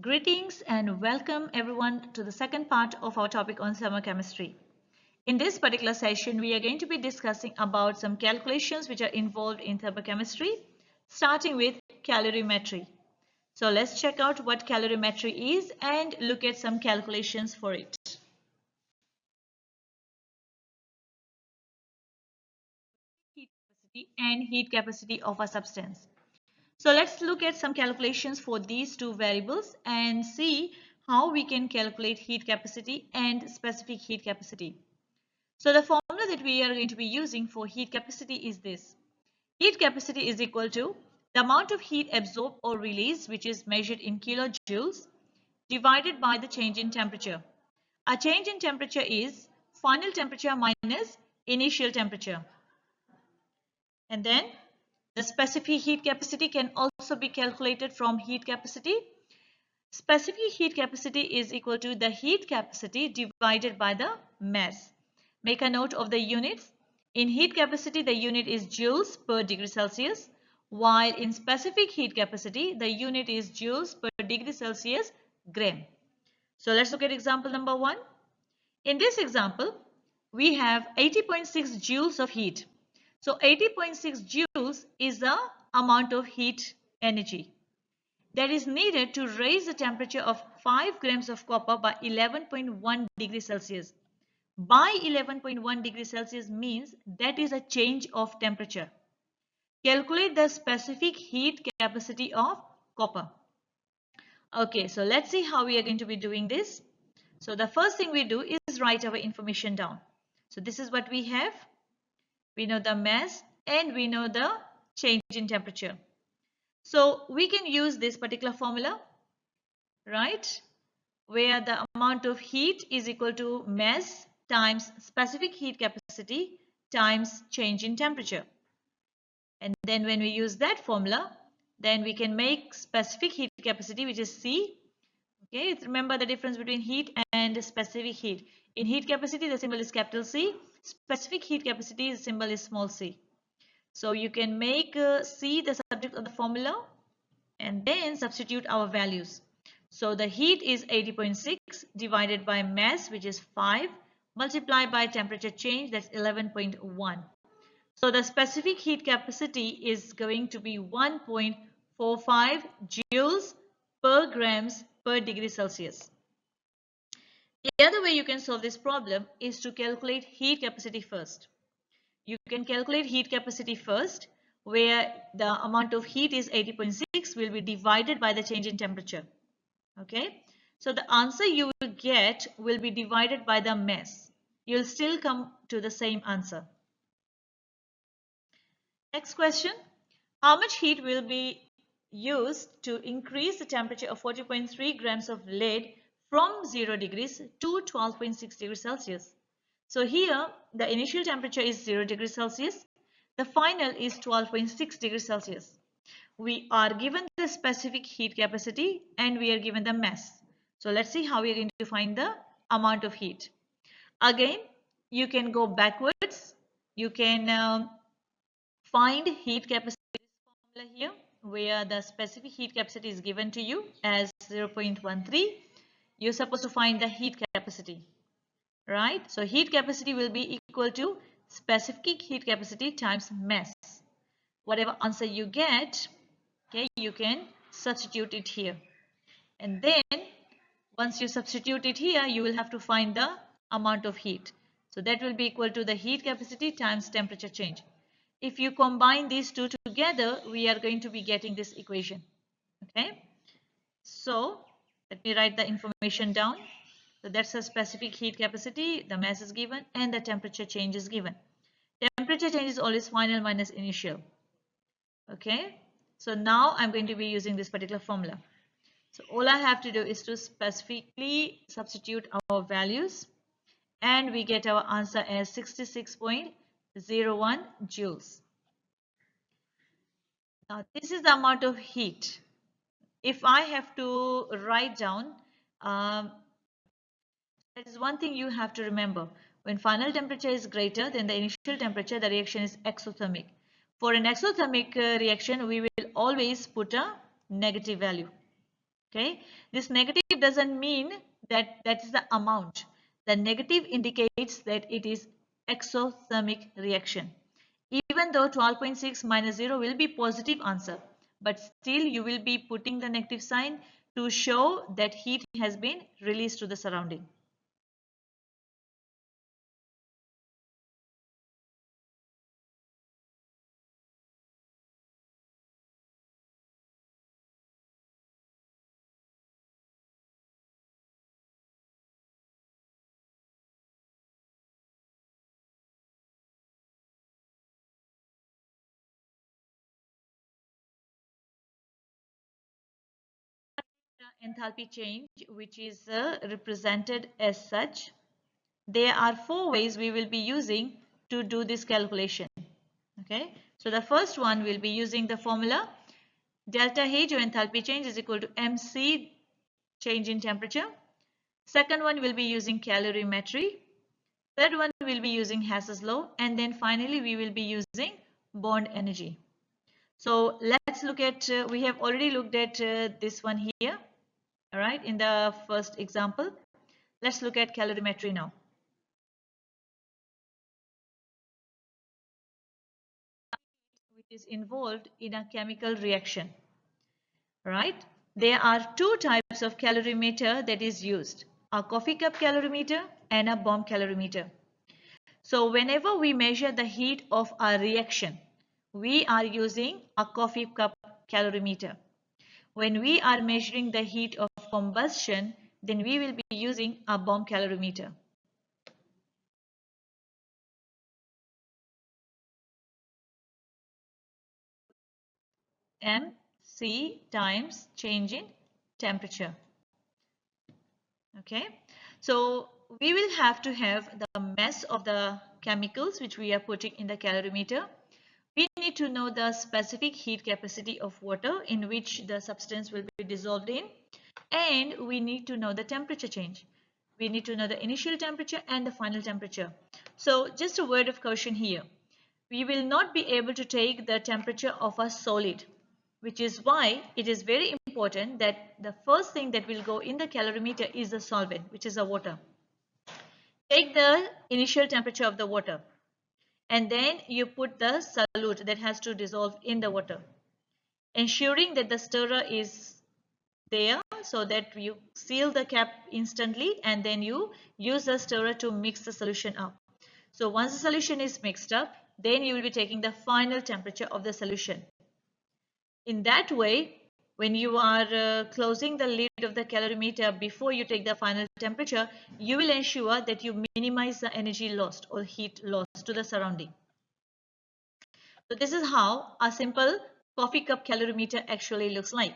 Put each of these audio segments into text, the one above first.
Greetings and welcome everyone to the second part of our topic on thermochemistry. In this particular session, we are going to be discussing about some calculations which are involved in thermochemistry, starting with calorimetry. So let's check out what calorimetry is and look at some calculations for it. Heat capacity and heat capacity of a substance. So let's look at some calculations for these two variables and see how we can calculate heat capacity and specific heat capacity. So the formula that we are going to be using for heat capacity is this. Heat capacity is equal to the amount of heat absorbed or released, which is measured in kilojoules, divided by the change in temperature. A change in temperature is final temperature minus initial temperature. And then the specific heat capacity can also be calculated from heat capacity. Specific heat capacity is equal to the heat capacity divided by the mass. Make a note of the units. In heat capacity, the unit is joules per degree Celsius, while in specific heat capacity, the unit is joules per degree Celsius gram. So let's look at example number 1. In this example, we have 80.6 joules of heat. So 80.6 joules is the amount of heat energy that is needed to raise the temperature of 5 grams of copper by 11.1 degrees Celsius. By 11.1 degrees Celsius means that is a change of temperature. Calculate the specific heat capacity of copper. Okay, so let's see how we are going to be doing this. So the first thing we do is write our information down. So this is what we have. We know the mass and we know the change in temperature. So we can use this particular formula, right? Where the amount of heat is equal to mass times specific heat capacity times change in temperature. And then when we use that formula, then we can make specific heat capacity, which is C. Okay, remember the difference between heat and specific heat. In heat capacity, the symbol is capital C. Specific heat capacity, the symbol is small c. So you can make C the subject of the formula and then substitute our values. So the heat is 80.6 divided by mass, which is 5, multiplied by temperature change, that's 11.1. So the specific heat capacity is going to be 1.45 joules per grams per degree Celsius. The other way you can solve this problem is to calculate heat capacity first. You can calculate heat capacity first, where the amount of heat is 80.6 will be divided by the change in temperature. Okay, so the answer you will get will be divided by the mass. You'll still come to the same answer. Next question. How much heat will be used to increase the temperature of 40.3 grams of lead from 0 degrees to 12.6 degrees Celsius? So here the initial temperature is 0 degrees Celsius. The final is 12.6 degrees Celsius. We are given the specific heat capacity and we are given the mass. So let's see how we are going to find the amount of heat. Again, you can go backwards. You can find heat capacity formula here, where the specific heat capacity is given to you as 0.13. You're supposed to find the heat capacity, right? So heat capacity will be equal to specific heat capacity times mass. Whatever answer you get, okay, you can substitute it here. And then once you substitute it here, you will have to find the amount of heat. So that will be equal to the heat capacity times temperature change. If you combine these two together, we are going to be getting this equation. Okay. So let me write the information down. So that's a specific heat capacity, the mass is given, and the temperature change is given. Temperature change is always final minus initial. Okay. So now I'm going to be using this particular formula. So all I have to do is to specifically substitute our values and we get our answer as 66.01 joules. Now this is the amount of heat. If I have to write down, that is one thing you have to remember. When final temperature is greater than the initial temperature, the reaction is exothermic. For an exothermic reaction, we will always put a negative value. Okay, this negative doesn't mean that that is the amount. The negative indicates that it is exothermic reaction. Even though 12.6 minus 0 will be positive answer, but still you will be putting the negative sign to show that heat has been released to the surrounding. Enthalpy change, which is represented as such. There are four ways we will be using to do this calculation. Okay, so the first one will be using the formula delta H or enthalpy change is equal to mc change in temperature. Second one will be using calorimetry. Third one will be using Hess's law, and then finally we will be using bond energy. So let's look at, we have already looked at this one here, all right, in the first example. Let's look at calorimetry now. Which is involved in a chemical reaction, right? There are two types of calorimeter that is used, a coffee cup calorimeter and a bomb calorimeter. So whenever we measure the heat of a reaction, we are using a coffee cup calorimeter. When we are measuring the heat of combustion, then we will be using a bomb calorimeter. mc times change in temperature. Okay, so we will have to have the mass of the chemicals which we are putting in the calorimeter. We need to know the specific heat capacity of water in which the substance will be dissolved in, and we need to know the temperature change. We need to know the initial temperature and the final temperature. So just a word of caution here. We will not be able to take the temperature of a solid, which is why it is very important that the first thing that will go in the calorimeter is the solvent, which is the water. Take the initial temperature of the water, and then you put the solute that has to dissolve in the water, ensuring that the stirrer is there so that you seal the cap instantly, and then you use the stirrer to mix the solution up. So once the solution is mixed up, then you will be taking the final temperature of the solution. In that way, when you are closing the lid of the calorimeter before you take the final temperature, you will ensure that you minimize the energy lost or heat lost to the surrounding. So this is how a simple coffee cup calorimeter actually looks like.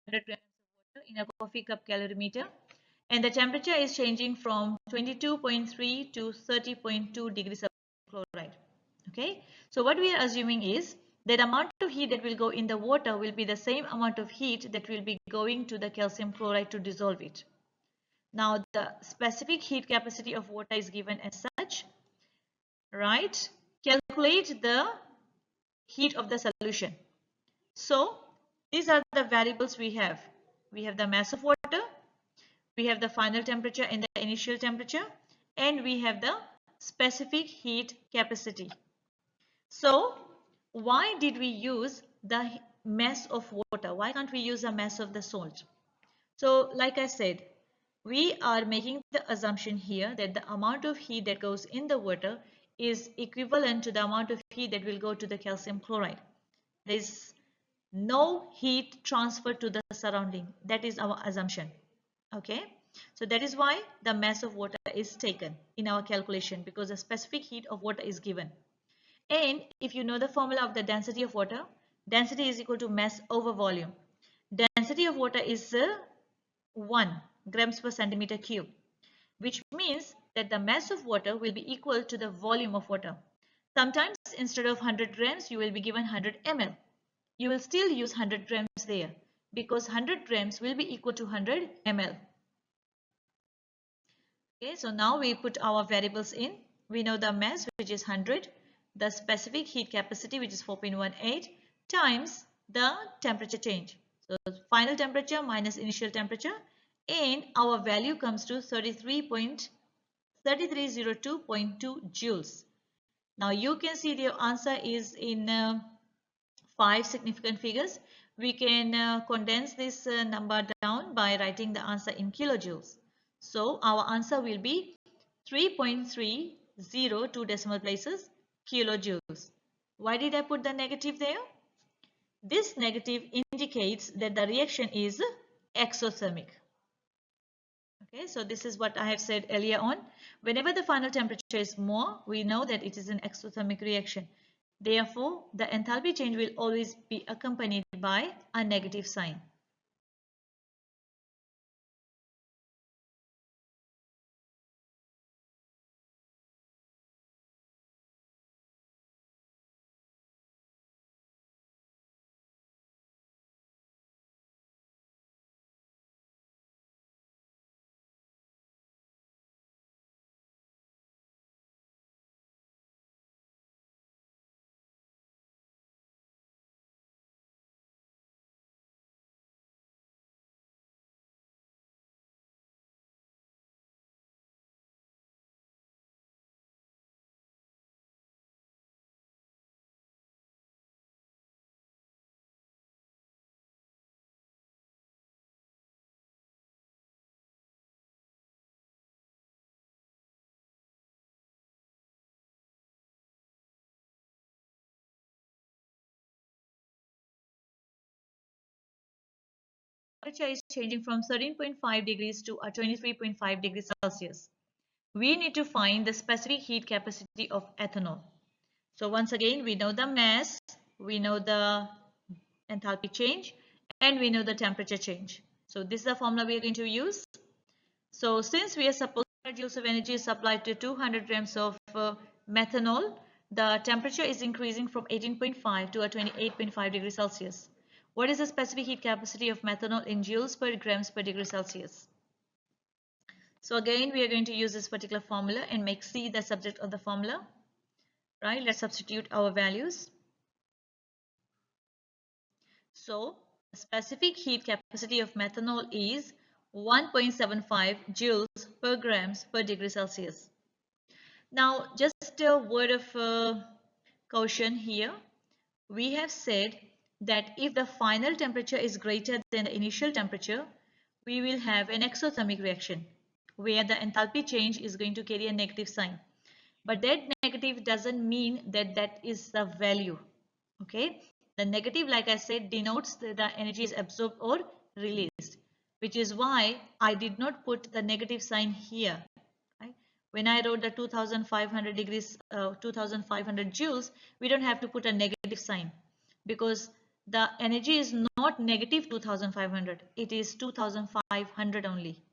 100 grams of water in a coffee cup calorimeter, and the temperature is changing from 22.3 to 30.2 degrees chloride. Okay, so what we are assuming is that amount of heat that will go in the water will be the same amount of heat that will be going to the calcium chloride to dissolve it. Now the specific heat capacity of water is given as such, right? Calculate the heat of the solution. So these are the variables we have. We have the mass of water, we have the final temperature and the initial temperature, and we have the specific heat capacity. So why did we use the mass of water? Why can't we use the mass of the salt? So like I said, we are making the assumption here that the amount of heat that goes in the water is equivalent to the amount of heat that will go to the calcium chloride. There is no heat transfer to the surrounding. That is our assumption. Okay, so that is why the mass of water is taken in our calculation, because the specific heat of water is given. And if you know the formula of the density of water, density is equal to mass over volume. Density of water is 1 grams per centimeter cube, which means that the mass of water will be equal to the volume of water. Sometimes instead of 100 grams, you will be given 100 ml. You will still use 100 grams there because 100 grams will be equal to 100 ml. Okay, so now we put our variables in. We know the mass, which is 100, the specific heat capacity, which is 4.18, times the temperature change. So final temperature minus initial temperature, and our value comes to 3302.2 joules. Now you can see the answer is in 5 significant figures. We can condense this number down by writing the answer in kilojoules. So our answer will be 3.302 decimal places kilojoules. Why did I put the negative there? This negative indicates that the reaction is exothermic. Okay, so this is what I have said earlier on. Whenever the final temperature is more, we know that it is an exothermic reaction. Therefore, the enthalpy change will always be accompanied by a negative sign. Temperature is changing from 13.5 degrees to 23.5 degrees Celsius. We need to find the specific heat capacity of ethanol. So once again, we know the mass, we know the enthalpy change, and we know the temperature change. So this is the formula we are going to use. So since we are supposed 100 joules of energy is supplied to 200 grams of methanol, the temperature is increasing from 18.5 to 28.5 degrees Celsius. What is the specific heat capacity of methanol in joules per grams per degree Celsius? So again, we are going to use this particular formula and make C the subject of the formula. Right? Let's substitute our values. So the specific heat capacity of methanol is 1.75 joules per grams per degree Celsius. Now, just a word of caution here. We have said that if the final temperature is greater than the initial temperature, we will have an exothermic reaction where the enthalpy change is going to carry a negative sign. But that negative doesn't mean that that is the value. Okay, the negative, like I said, denotes that the energy is absorbed or released, which is why I did not put the negative sign here. Right? When I wrote the 2500 degrees, 2500 joules, we don't have to put a negative sign because the energy is not negative 2500, it is 2500 only.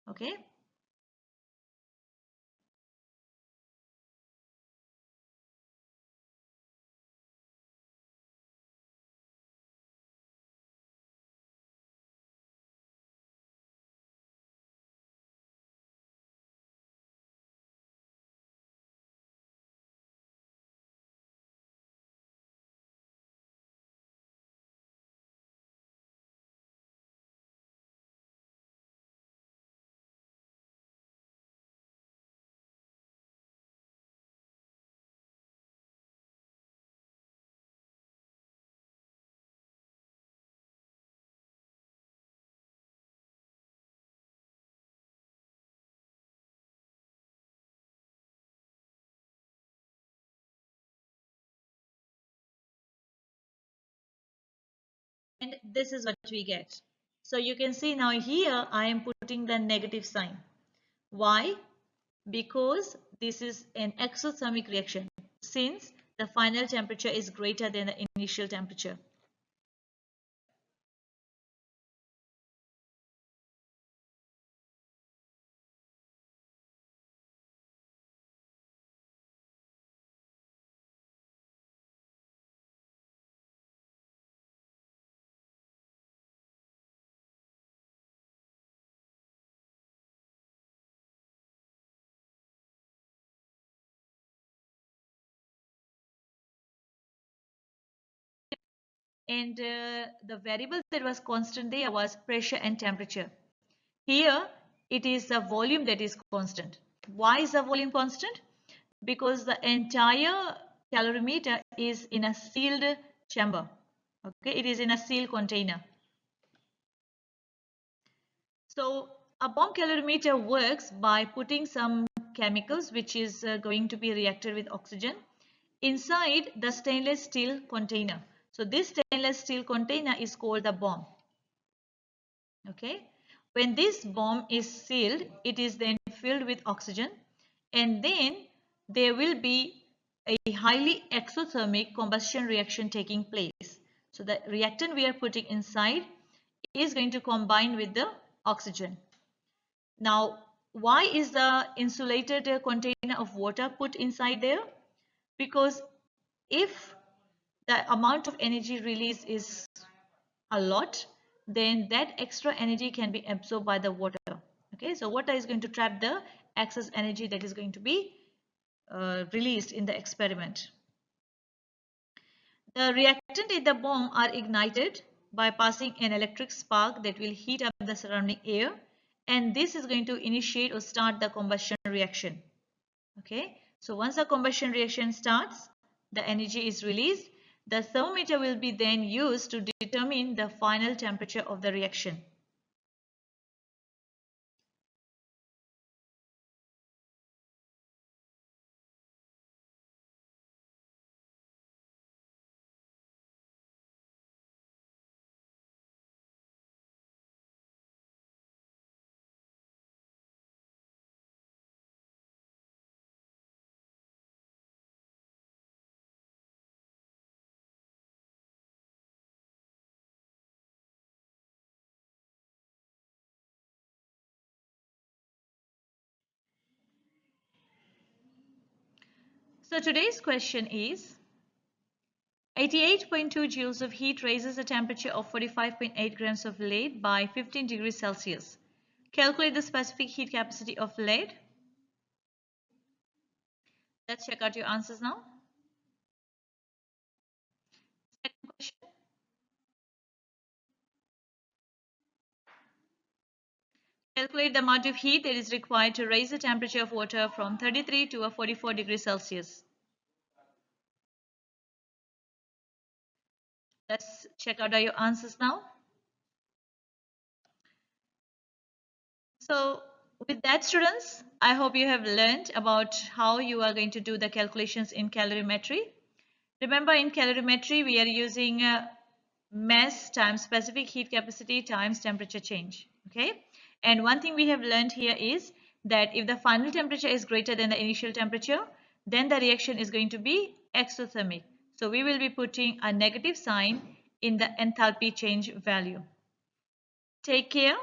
Okay. And this is what we get. So you can see now here I am putting the negative sign. Why? Because this is an exothermic reaction since the final temperature is greater than the initial temperature. And the variable that was constant there was pressure and temperature. Here it is the volume that is constant. Why is the volume constant? Because the entire calorimeter is in a sealed chamber. Okay, it is in a sealed container. So a bomb calorimeter works by putting some chemicals which is going to be reacted with oxygen inside the stainless steel container. So this stainless steel container is called the bomb. Okay. When this bomb is sealed, it is then filled with oxygen and then there will be a highly exothermic combustion reaction taking place. So the reactant we are putting inside is going to combine with the oxygen. Now, why is the insulated container of water put inside there? Because if the amount of energy released is a lot, then that extra energy can be absorbed by the water. Okay, so water is going to trap the excess energy that is going to be released in the experiment. The reactant in the bomb are ignited by passing an electric spark that will heat up the surrounding air, and this is going to initiate or start the combustion reaction. Okay, so once the combustion reaction starts, the energy is released. The thermometer will be then used to determine the final temperature of the reaction. So today's question is 88.2 joules of heat raises the temperature of 45.8 grams of lead by 15 degrees Celsius. Calculate the specific heat capacity of lead. Let's check out your answers now. Second question. Calculate the amount of heat that is required to raise the temperature of water from 33 to 44 degrees Celsius. Let's check out your answers now. So with that, students, I hope you have learned about how you are going to do the calculations in calorimetry. Remember, in calorimetry, we are using mass times specific heat capacity times temperature change. Okay, and one thing we have learned here is that if the final temperature is greater than the initial temperature, then the reaction is going to be exothermic. So we will be putting a negative sign in the enthalpy change value. Take care.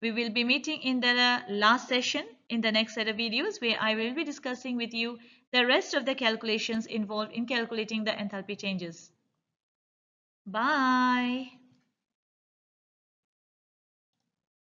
We will be meeting in the last session in the next set of videos where I will be discussing with you the rest of the calculations involved in calculating the enthalpy changes. Bye.